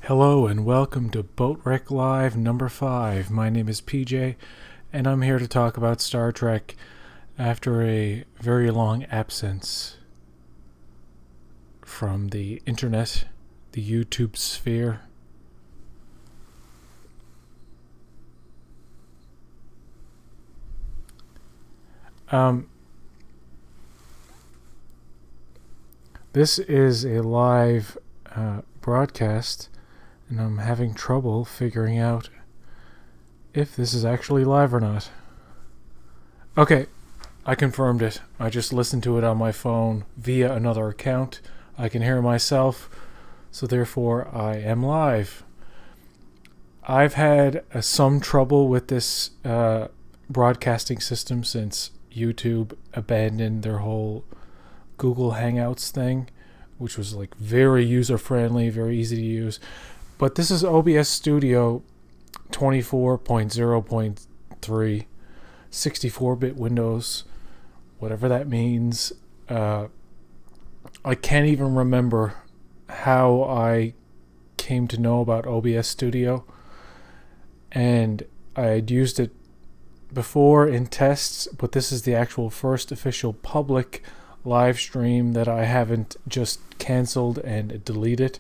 Hello and welcome to Boatrek Live number 5. My name is PJ and I'm here to talk about Star Trek after a very long absence from the internet, the YouTube sphere. This is a live broadcast, and I'm having trouble figuring out if this is actually live or not. Okay, I confirmed it. I just listened to it on my phone via another account. I can hear myself, so therefore I am live. I've had some trouble with this broadcasting system since YouTube abandoned their whole Google Hangouts thing, which was like very user-friendly, very easy to use. But this is OBS Studio 24.0.3, 64-bit Windows, whatever that means. I can't even remember how I came to know about OBS Studio, and I had used it before in tests, but this is the actual first official public live stream that I haven't just canceled and deleted.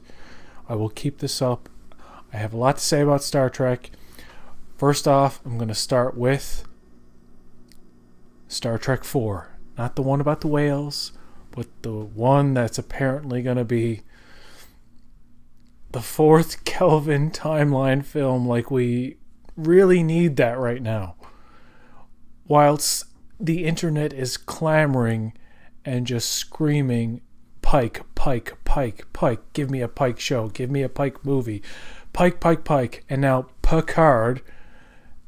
I will keep this up. I have a lot to say about Star Trek. First off, I'm going to start with Star Trek 4. Not the one about the whales, but the one that's apparently going to be the fourth Kelvin timeline film. Like, we really need that right now. Whilst the internet is clamoring and just screaming, Pike, Pike, Pike, Pike, give me a Pike show, give me a Pike movie, Pike, Pike, Pike, and now Picard.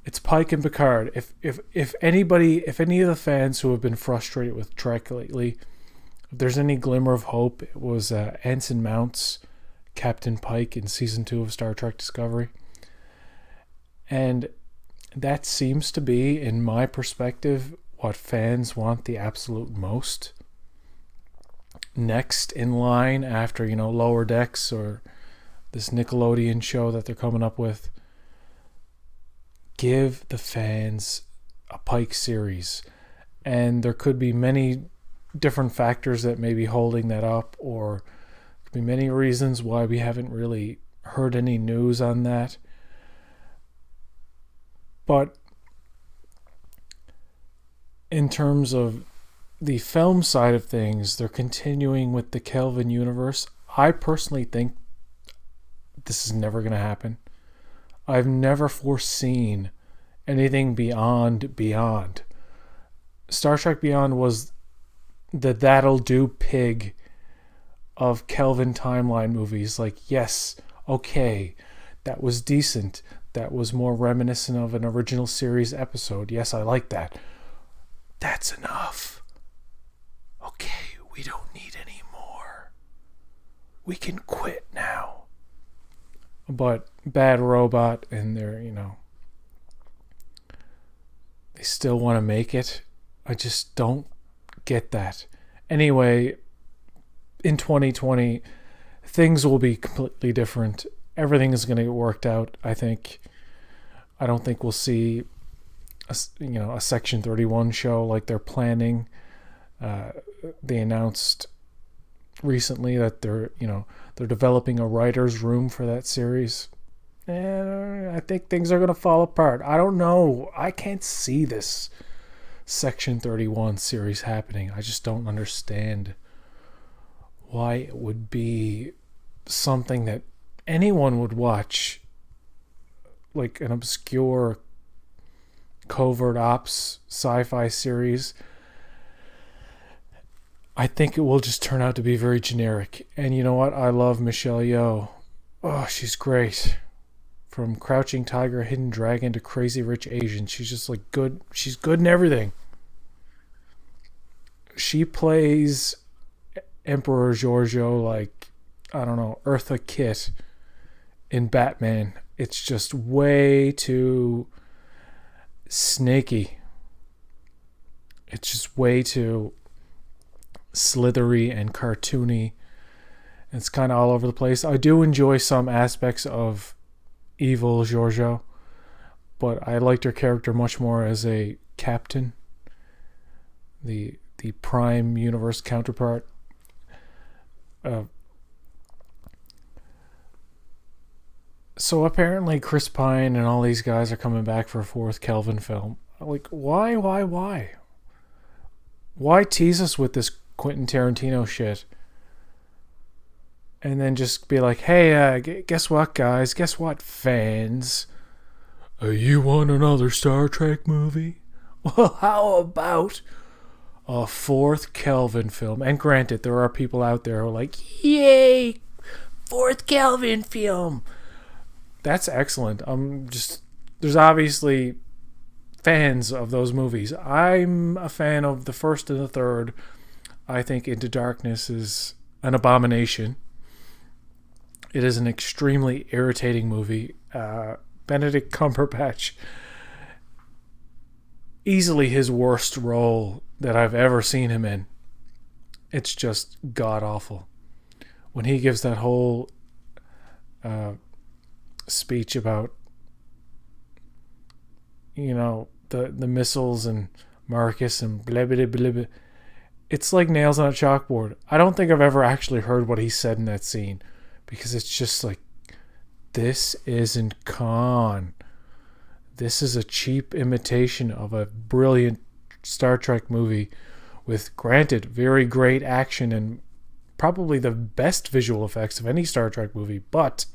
It's Pike and Picard. If any of the fans who have been frustrated with Trek lately, if there's any glimmer of hope, it was Anson Mount's Captain Pike in season 2 of Star Trek Discovery. And that seems to be, in my perspective, what fans want the absolute most. Next in line after, Lower Decks or this Nickelodeon show that they're coming up with. Give the fans a Pike series. And there could be many different factors that may be holding that up, or could be many reasons why we haven't really heard any news on that. But in terms of the film side of things, they're continuing with the Kelvin universe. I personally think this is never going to happen. I've never foreseen anything beyond. Star Trek Beyond was the that'll do pig of Kelvin timeline movies. Like, yes, okay, that was decent. That was more reminiscent of an original series episode. Yes, I like that. That's enough. Okay, we don't need any more. We can quit now. But Bad Robot and their, they still want to make it. I just don't get that. Anyway, in 2020, things will be completely different. Everything is going to get worked out, I think. I don't think we'll see a Section 31 show like they're planning. They announced recently that they're developing a writer's room for that series. And I think things are going to fall apart. I don't know. I can't see this Section 31 series happening. I just don't understand why it would be something that anyone would watch, like an obscure covert ops sci-fi series. I think it will just turn out to be very generic. And you know what? I love Michelle Yeoh. Oh, she's great. From Crouching Tiger, Hidden Dragon to Crazy Rich Asians. She's just like good. She's good in everything. She plays Emperor Giorgio like, I don't know, Eartha Kitt in Batman. It's just way too snaky. It's just way too slithery and cartoony. It's kind of all over the place. I do enjoy some aspects of evil Giorgio, but I liked her character much more as a captain, the Prime Universe counterpart. So apparently Chris Pine and all these guys are coming back for a fourth Kelvin film. Like, why? Why tease us with this Quentin Tarantino shit? And then just be like, hey, guess what, guys? Guess what, fans? You want another Star Trek movie? Well, how about a fourth Kelvin film? And granted, there are people out there who are like, yay, fourth Kelvin film. That's excellent. There's obviously fans of those movies. I'm a fan of the first and the third. I think Into Darkness is an abomination. It is an extremely irritating movie. Benedict Cumberbatch, easily his worst role that I've ever seen him in. It's just god awful. When he gives that whole speech about, the missiles and Marcus and blah, blah, blah, blah. It's like nails on a chalkboard. I don't think I've ever actually heard what he said in that scene, because it's just like, this isn't Khan. This is a cheap imitation of a brilliant Star Trek movie with, granted, very great action and probably the best visual effects of any Star Trek movie, but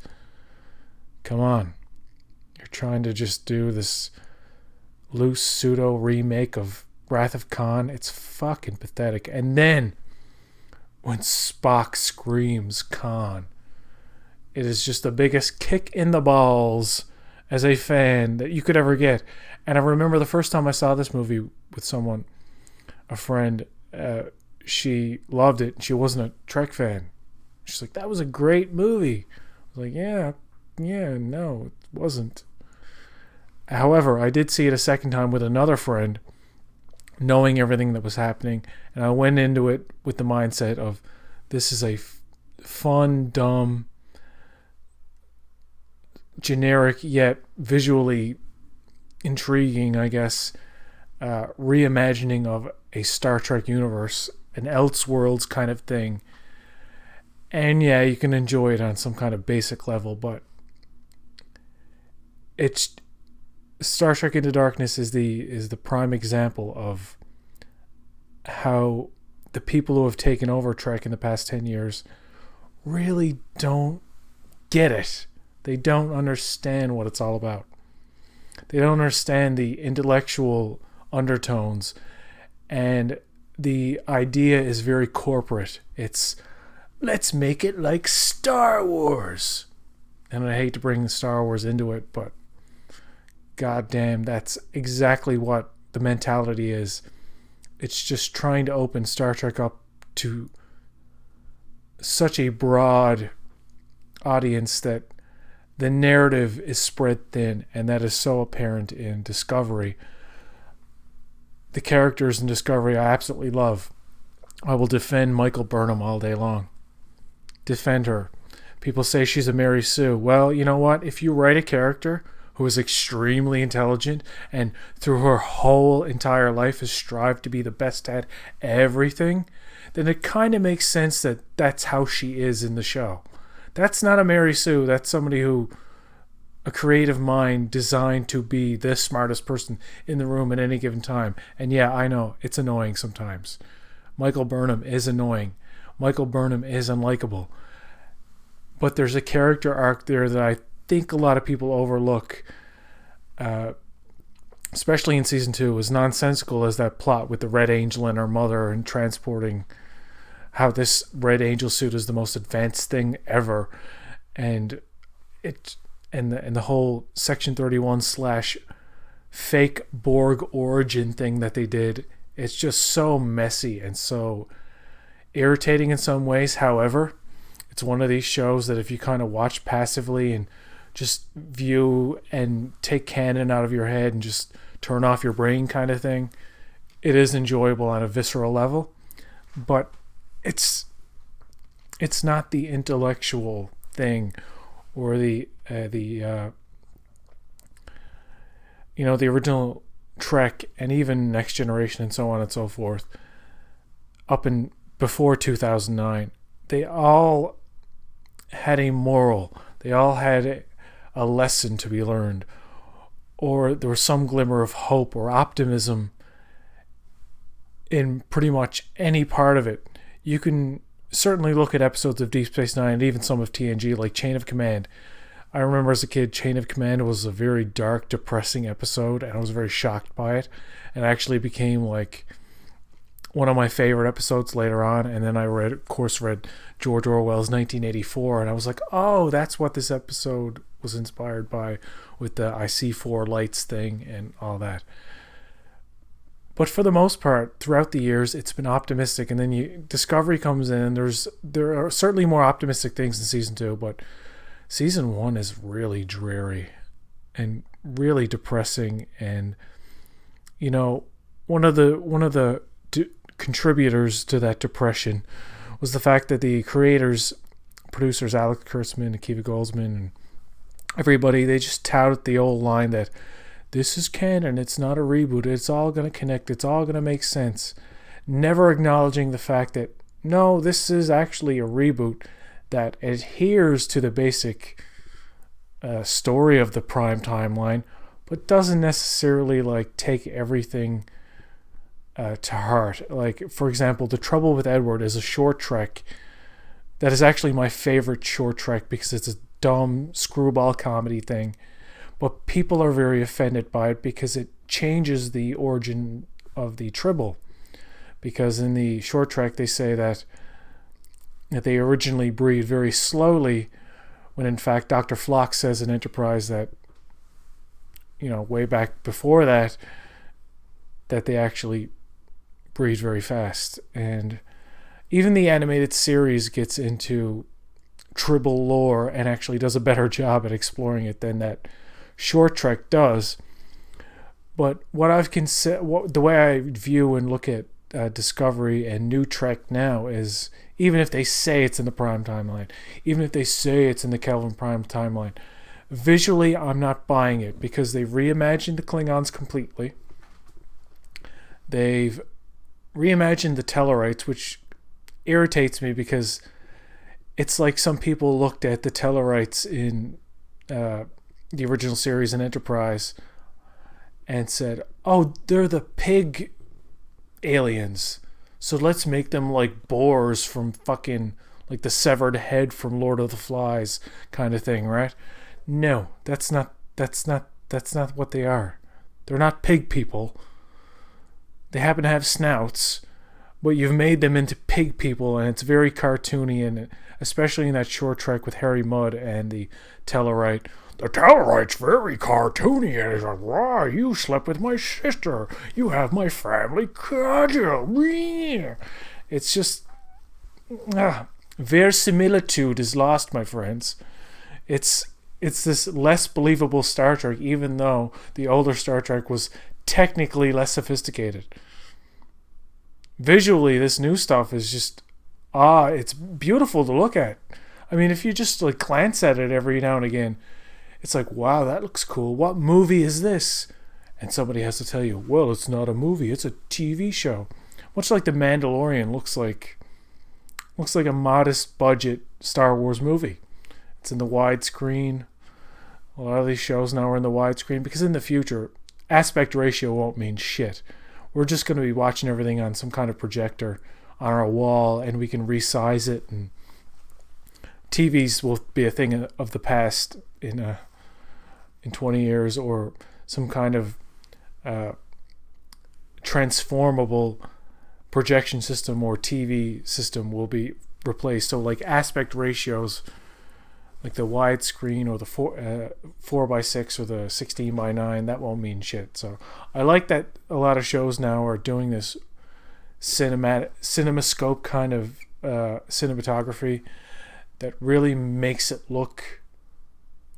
come on. You're trying to just do this loose pseudo remake of Wrath of Khan. It's fucking pathetic. And then when Spock screams Khan, it is just the biggest kick in the balls as a fan that you could ever get. And I remember the first time I saw this movie with someone, a friend, she loved it. She wasn't a Trek fan. She's like, that was a great movie. I was like, yeah, no, it wasn't. However, I did see it a second time with another friend, knowing everything that was happening. And I went into it with the mindset of, this is a fun, dumb, generic yet visually intriguing, I guess, reimagining of a Star Trek universe, an Elseworlds kind of thing. And yeah, you can enjoy it on some kind of basic level, but it's Star Trek Into Darkness is the prime example of how the people who have taken over Trek in the past 10 years really don't get it. They don't understand what it's all about. They don't understand the intellectual undertones, and the idea is very corporate. It's, let's make it like Star Wars. And I hate to bring Star Wars into it, but goddamn, that's exactly what the mentality is. It's just trying to open Star Trek up to such a broad audience that the narrative is spread thin, and that is so apparent in Discovery. The characters in Discovery I absolutely love. I will defend Michael Burnham all day long. Defend her. People say she's a Mary Sue. Well, you know what? If you write a character who is extremely intelligent and through her whole entire life has strived to be the best at everything, then it kind of makes sense that that's how she is in the show. That's not a Mary Sue. That's somebody who, a creative mind designed to be the smartest person in the room at any given time. And yeah, I know, it's annoying sometimes. Michael Burnham is annoying. Michael Burnham is unlikable. But there's a character arc there that I think a lot of people overlook, especially in season 2, as nonsensical as that plot with the Red Angel and her mother and transporting how this Red Angel suit is the most advanced thing ever, and the whole Section 31 / fake Borg origin thing that they did. It's just so messy and so irritating in some ways. However, it's one of these shows that if you kind of watch passively and just view and take canon out of your head and just turn off your brain kind of thing, it is enjoyable on a visceral level. But it's It's not the intellectual thing or the the original Trek and even Next Generation and so on and so forth up in before 2009. They all had a moral. They all had a lesson to be learned, or there was some glimmer of hope or optimism in pretty much any part of it. You can certainly look at episodes of Deep Space Nine and even some of TNG, like Chain of Command. I remember as a kid, Chain of Command was a very dark, depressing episode, and I was very shocked by it. And actually became like one of my favorite episodes later on. And then I read George Orwell's 1984, and I was like, oh, that's what this episode was inspired by, with the I see four lights thing and all that. But for the most part, throughout the years, it's been optimistic. And then Discovery comes in, and there are certainly more optimistic things in season 2, but season 1 is really dreary and really depressing. And one of the contributors to that depression was the fact that the producers Alex Kurtzman, Akiva Goldsman, and everybody, they just touted the old line that this is canon, it's not a reboot, it's all going to connect, it's all going to make sense, never acknowledging the fact that no, this is actually a reboot that adheres to the basic story of the Prime timeline, but doesn't necessarily take everything to heart. Like, for example, The Trouble with Edward is a short trek that is actually my favorite short trek because it's a dumb screwball comedy thing, but people are very offended by it because it changes the origin of the Tribble. Because in the short trek they say that they originally breed very slowly, when in fact Dr. Phlox says in Enterprise that way back before that they actually breed very fast. And even the animated series gets into Tribble lore and actually does a better job at exploring it than that short trek does. But the way I view and look at Discovery and New Trek now is, even if they say it's in the Prime timeline, even if they say it's in the Kelvin Prime timeline, visually I'm not buying it, because they've reimagined the Klingons completely. They've reimagined the Tellarites, which irritates me because it's like some people looked at the Tellarites in the original series in Enterprise and said, oh, they're the pig aliens, so let's make them like boars from fucking like the severed head from Lord of the Flies kind of thing, right? No, that's not what they are. They're not pig people. They happen to have snouts, but you've made them into pig people, and it's very cartoony, and especially in that short trek with Harry Mudd and the Tellarite. The Tellarite's very cartoony, and it's like, wow, you slept with my sister. You have my family cuddle. It's just, verisimilitude is lost, my friends. It's this less believable Star Trek, even though the older Star Trek was technically less sophisticated. Visually, this new stuff is just, it's beautiful to look at. I mean, if you just glance at it every now and again, it's like, wow, that looks cool. What movie is this? And somebody has to tell you, well, it's not a movie, it's a TV show. Much like The Mandalorian looks like a modest budget Star Wars movie. It's in the widescreen. A lot of these shows now are in the widescreen, because in the future, aspect ratio won't mean shit. We're just going to be watching everything on some kind of projector on our wall, and we can resize it, and TVs will be a thing of the past in 20 years, or some kind of transformable projection system or TV system will be replaced. So aspect ratios, like the widescreen or the 4:6 or the 16:9, that won't mean shit. So I like that a lot of shows now are doing this cinemascope kind of cinematography that really makes it look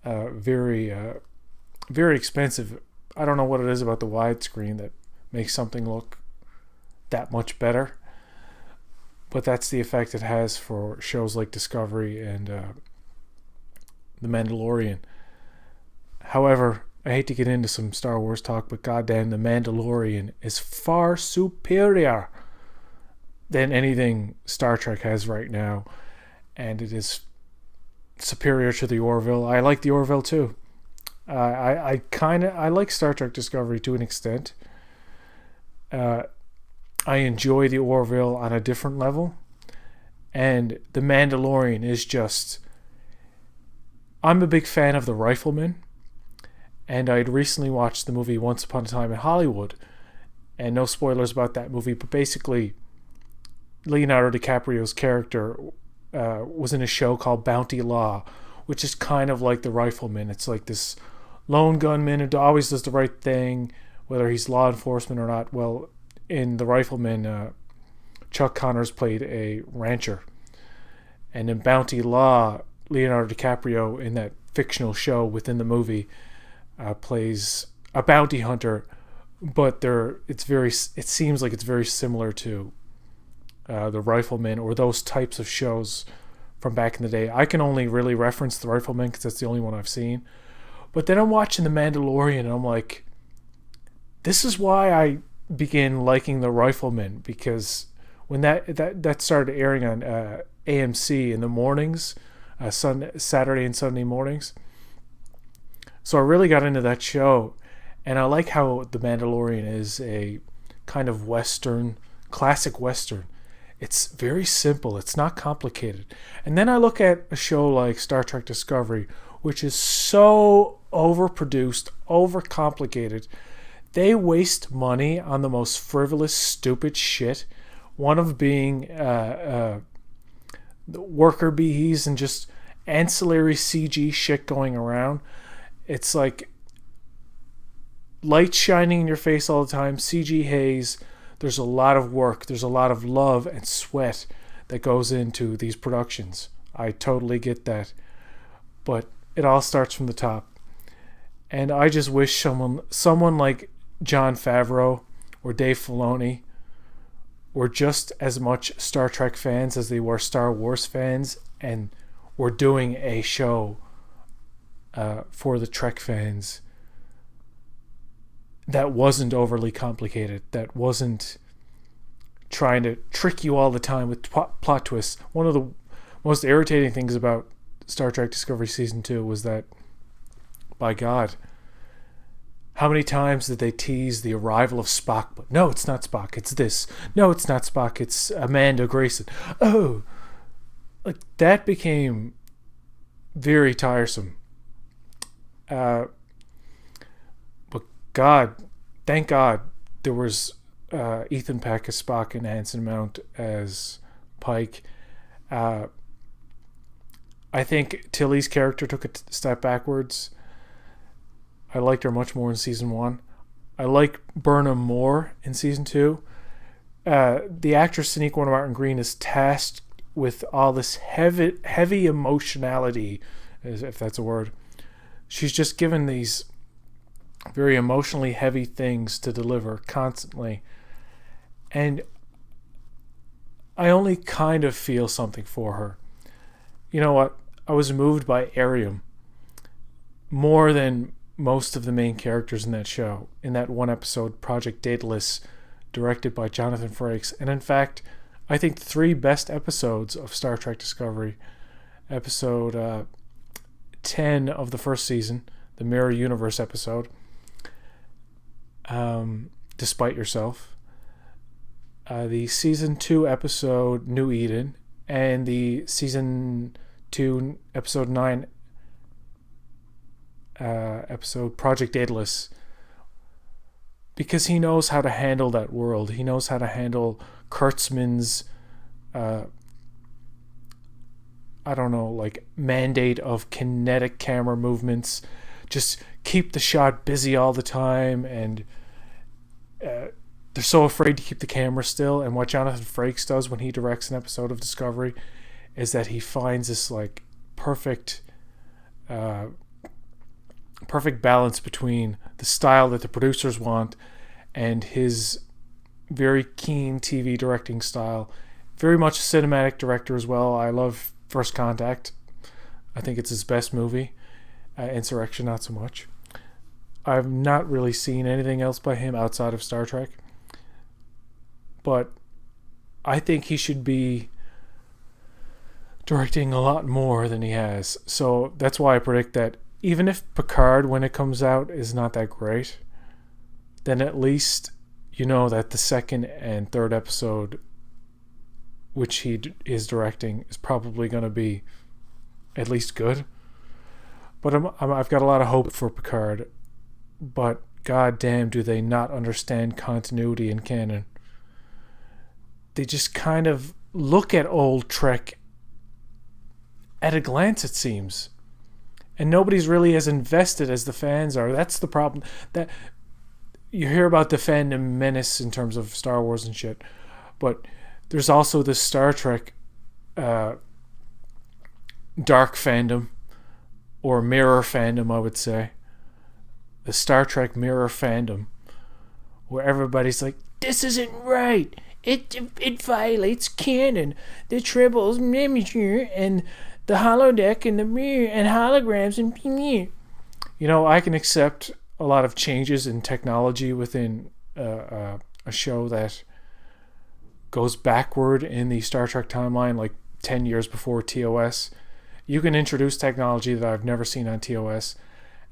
very very expensive. I don't know what it is about the widescreen that makes something look that much better. but that's the effect it has for shows like Discovery and The Mandalorian. However, I hate to get into some Star Wars talk, but goddamn, The Mandalorian is far superior than anything Star Trek has right now, and it is superior to the Orville. I like the Orville too. I like Star Trek Discovery to an extent. I enjoy the Orville on a different level, and The Mandalorian is just. I'm a big fan of The Rifleman, and I'd recently watched the movie Once Upon a Time in Hollywood, and no spoilers about that movie, but basically Leonardo DiCaprio's character was in a show called Bounty Law, which is kind of like The Rifleman. It's like this lone gunman who always does the right thing, whether he's law enforcement or not. Well, in The Rifleman, Chuck Connors played a rancher, and in Bounty Law, Leonardo DiCaprio, in that fictional show within the movie, plays a bounty hunter, but it seems like it's very similar to The Rifleman or those types of shows from back in the day. I can only really reference The Rifleman because that's the only one I've seen. But then I'm watching The Mandalorian and I'm like, this is why I began liking The Rifleman, because when that started airing on AMC in the mornings, Saturday and Sunday mornings. So I really got into that show, and I like how The Mandalorian is a kind of Western, classic Western. It's very simple. It's not complicated. And then I look at a show like Star Trek Discovery, which is so overproduced, overcomplicated. They waste money on the most frivolous, stupid shit. One of being the worker bees and just ancillary CG shit going around. It's like light shining in your face all the time, CG haze. There's a lot of work. There's a lot of love and sweat that goes into these productions. I totally get that. But it all starts from the top. And I just wish someone like Jon Favreau or Dave Filoni were just as much Star Trek fans as they were Star Wars fans, and were doing a show for the Trek fans that wasn't overly complicated, that wasn't trying to trick you all the time with plot twists. One of the most irritating things about Star Trek Discovery Season 2 was that, by God, how many times did they tease the arrival of Spock? But no, it's not Spock. It's this. No, it's not Spock. It's Amanda Grayson. Oh, like that became very tiresome. But thank God, there was Ethan Peck as Spock and Anson Mount as Pike. I think Tilly's character took a step backwards. I liked her much more in season 1. I like Burnham more in season 2. The actress Sonequa Martin Green is tasked with all this heavy emotionality, if that's a word. She's just given these very emotionally heavy things to deliver constantly. And I only kind of feel something for her. You know what? I was moved by Arium more than most of the main characters in that show, in that one episode, Project Daedalus, directed by Jonathan Frakes. And in fact, I think the 3 best episodes of Star Trek Discovery, episode 10 of the first season, the Mirror Universe episode, Despite Yourself, the season 2 episode New Eden, and the season 2 episode 9 episode Project Daedalus, because he knows how to handle that world. He knows how to handle Kurtzman's mandate of kinetic camera movements. Just keep the shot busy all the time, and they're so afraid to keep the camera still. And what Jonathan Frakes does when he directs an episode of Discovery is that he finds this like perfect balance between the style that the producers want and his very keen TV directing style, very much a cinematic director as well. I love First Contact. I think it's his best movie. Insurrection, not so much. I've not really seen anything else by him outside of Star Trek. But I think he should be directing a lot more than he has. So that's why I predict that even if Picard, when it comes out, is not that great, then at least you know that the second and third episode, which he is directing, is probably going to be at least good. But I've got a lot of hope for Picard. But goddamn, do they not understand continuity in canon? They just kind of look at old Trek at a glance, it seems. And nobody's really as invested as the fans are. That's the problem. That you hear about the fandom menace in terms of Star Wars and shit. But there's also this Star Trek dark fandom, or mirror fandom, I would say. The Star Trek mirror fandom, where everybody's like, this isn't right. It violates canon. The tribbles, and the holodeck, and the mirror, and holograms, and you know, I can accept a lot of changes in technology within a show that goes backward in the Star Trek timeline, like 10 years before TOS. You can introduce technology that I've never seen on TOS,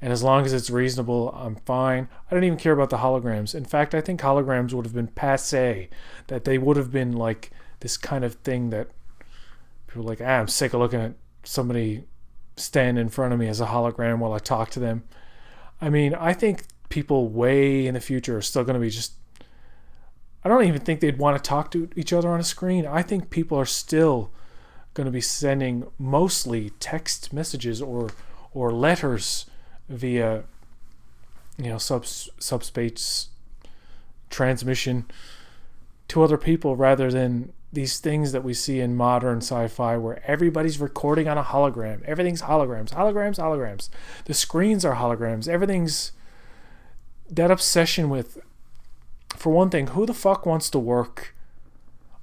and as long as it's reasonable, I'm fine. I don't even care about the holograms. In fact, I think holograms would have been passé. That they would have been like this kind of thing that people are like, I'm sick of looking at somebody stand in front of me as a hologram while I talk to them. I mean, I think people way in the future are still going to be just... I don't even think they'd want to talk to each other on a screen. I think people are still going to be sending mostly text messages or letters via, you know, subspace transmission to other people, rather than these things that we see in modern sci-fi where everybody's recording on a hologram. Everything's holograms. The screens are holograms. Everything's that obsession with, for one thing, who the fuck wants to work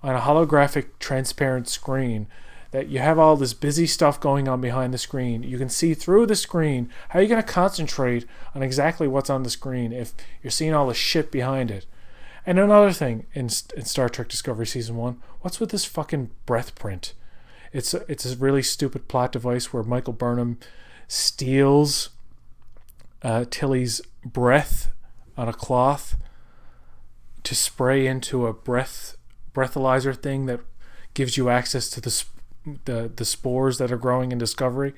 on a holographic transparent screen that you have all this busy stuff going on behind the screen? You can see through the screen. How are you going to concentrate on exactly what's on the screen if you're seeing all the shit behind it? And another thing in Star Trek Discovery Season 1, what's with this fucking breath print? It's a really stupid plot device where Michael Burnham steals Tilly's breath on a cloth to spray into a breathalyzer thing that gives you access to the spores that are growing in Discovery.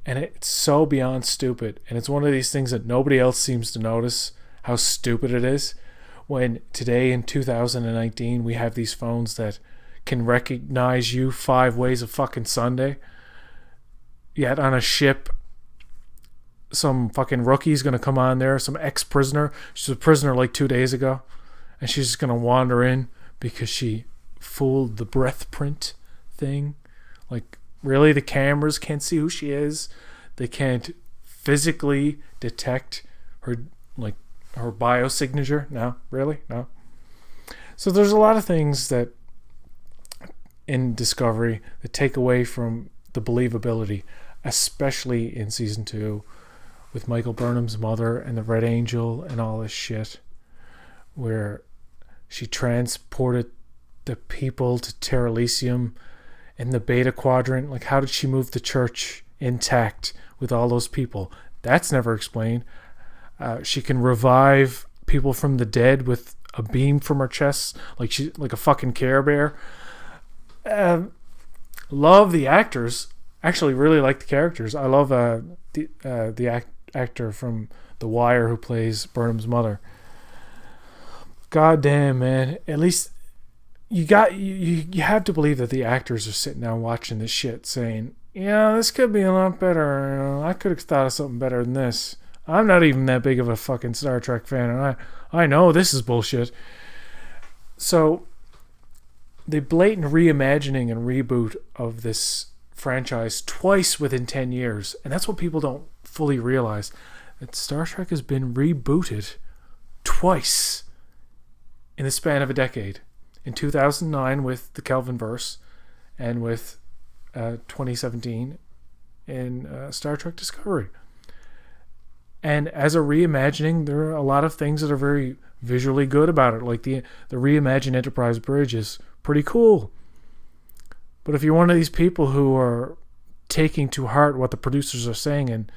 And it's so beyond stupid. And it's one of these things that nobody else seems to notice how stupid it is. When today in 2019 we have these phones that can recognize you 5 ways of fucking Sunday. Yet on a ship, some fucking rookie's going to come on there, some ex-prisoner. She's a prisoner like 2 days ago. And she's just going to wander in because she fooled the breath print thing. Like, really? The cameras can't see who she is. They can't physically detect her, like, her biosignature? No, really? No. So there's a lot of things that in Discovery that take away from the believability, especially in Season 2 with Michael Burnham's mother and the Red Angel and all this shit, where she transported the people to Terra Elysium in the Beta Quadrant. Like, how did she move the church intact with all those people? That's never explained. She can revive people from the dead with a beam from her chest, like a fucking Care Bear. Love the actors. Actually, really like the characters. I love the actor from The Wire who plays Burnham's mother. God damn, man. At least you have to believe that the actors are sitting down watching this shit, saying, "Yeah, this could be a lot better. I could have thought of something better than this. I'm not even that big of a fucking Star Trek fan, and I know this is bullshit." So the blatant reimagining and reboot of this franchise twice within 10 years, and that's what people don't fully realize, that Star Trek has been rebooted twice in the span of a decade. in 2009 with the Kelvinverse and with 2017 in Star Trek Discovery. And as a reimagining, there are a lot of things that are very visually good about it. Like the reimagined Enterprise bridge is pretty cool. But if you're one of these people who are taking to heart what the producers are saying and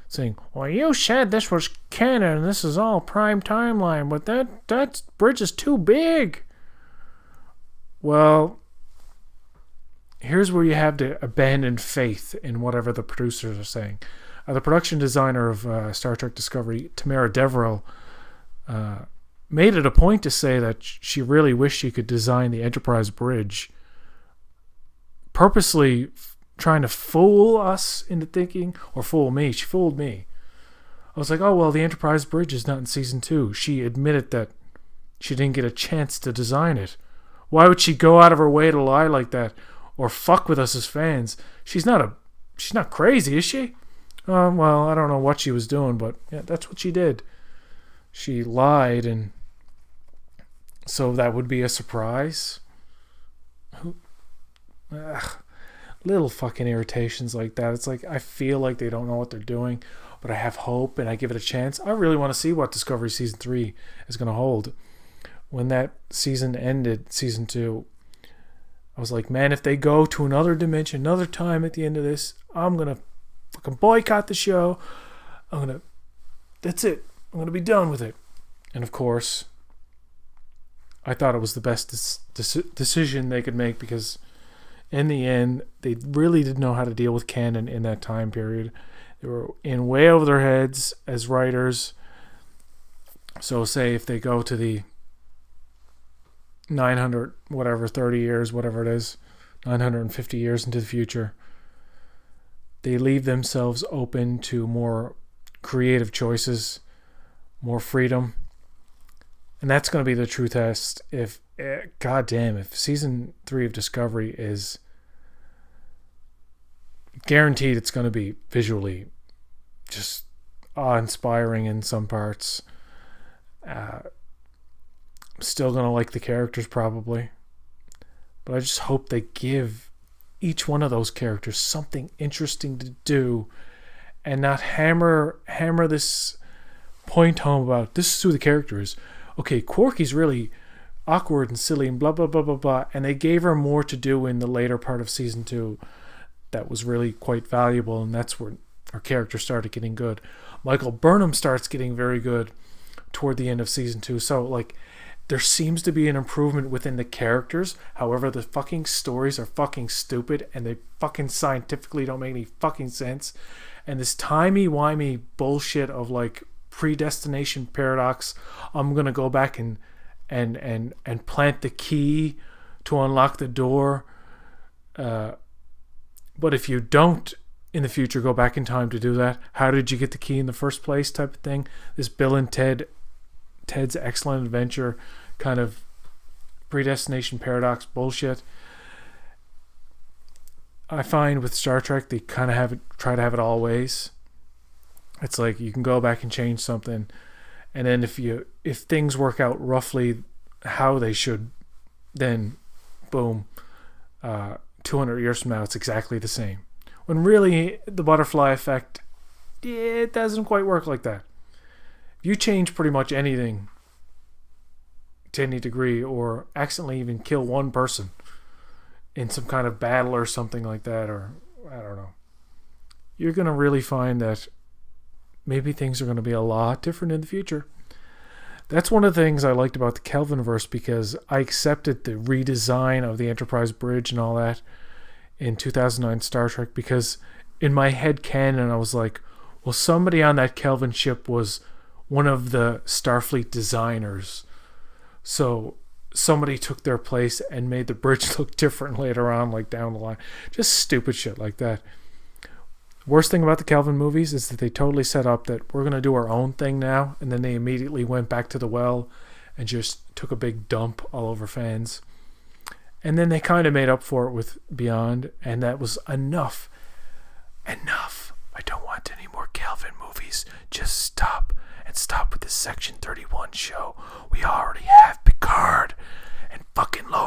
saying, well, you said this was canon and this is all prime timeline, but that bridge is too big. Well, here's where you have to abandon faith in whatever the producers are saying. The production designer of Star Trek Discovery, Tamara Deverell, made it a point to say that she really wished she could design the Enterprise bridge, purposely trying to fool us into thinking, or fool me. She fooled me. I was like, oh, well, the Enterprise bridge is not in season 2. She admitted that she didn't get a chance to design it. Why would she go out of her way to lie like that or fuck with us as fans? She's not crazy, is she? Well, I don't know what she was doing, but yeah, that's what she did. She lied, and so that would be a surprise. Little fucking irritations like that. It's like I feel like they don't know what they're doing, but I have hope and I give it a chance. I really want to see what Discovery Season 3 is going to hold. When that season ended, Season 2, I was like, man, if they go to another dimension, another time at the end of this, I'm going to fucking boycott the show. That's it. I'm going to be done with it. And of course, I thought it was the best decision they could make, because in the end, they really didn't know how to deal with canon in that time period. They were in way over their heads as writers. So say if they go to the 900, whatever, 30 years, whatever it is, 950 years into the future, they leave themselves open to more creative choices, more freedom. And that's going to be the true test. If season 3 of Discovery is guaranteed, it's going to be visually just awe-inspiring in some parts. I'm still going to like the characters probably, but I just hope they give each one of those characters something interesting to do, and not hammer this point home about this is who the character is. Okay, Quarky's really awkward and silly and blah blah blah blah blah, and they gave her more to do in the later part of season 2 that was really quite valuable, and that's where her character started getting good. Michael Burnham starts getting very good toward the end of season 2, so like there seems to be an improvement within the characters. However, the fucking stories are fucking stupid, and they fucking scientifically don't make any fucking sense. And this timey-wimey bullshit of like predestination paradox, I'm gonna go back and plant the key to unlock the door. But if you don't in the future go back in time to do that, how did you get the key in the first place type of thing? This Bill and Ted's Excellent Adventure kind of predestination paradox bullshit. I find with Star Trek they kind of try to have it all ways. It's like you can go back and change something, and then if things work out roughly how they should, then boom, 200 years from now it's exactly the same. When really the butterfly effect, it doesn't quite work like that. If you change pretty much anything to any degree, or accidentally even kill one person in some kind of battle or something like that, or I don't know, you're going to really find that maybe things are going to be a lot different in the future. That's one of the things I liked about the Kelvinverse, because I accepted the redesign of the Enterprise bridge and all that in 2009 Star Trek, because in my head canon I was like, well, somebody on that Kelvin ship was one of the Starfleet designers, so somebody took their place and made the bridge look different later on, like down the line. Just stupid shit like that. Worst thing about the Kelvin movies is that they totally set up that we're going to do our own thing now, and then they immediately went back to the well and just took a big dump all over fans. And then they kind of made up for it with Beyond, and that was enough. Enough. I don't want any more Kelvin movies. Just stop. And stop with this Section 31 show. We already have Picard and fucking Logan.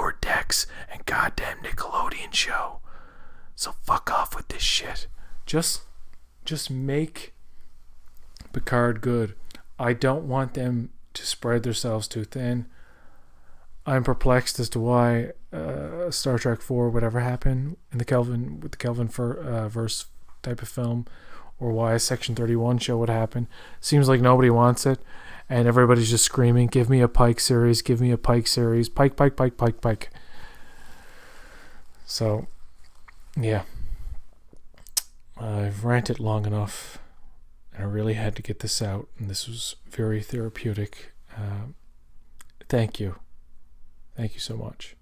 Max and goddamn Nickelodeon show. So fuck off with this shit. Just make Picard good. I don't want them to spread themselves too thin. I'm perplexed as to why Star Trek 4 would ever happen in the Kelvinverse type of film, or why a Section 31 show would happen. Seems like nobody wants it, and everybody's just screaming, give me a Pike series, give me a Pike series, Pike, Pike, Pike, Pike, Pike. So, yeah. I've ranted long enough, and I really had to get this out, and this was very therapeutic. Thank you. Thank you so much.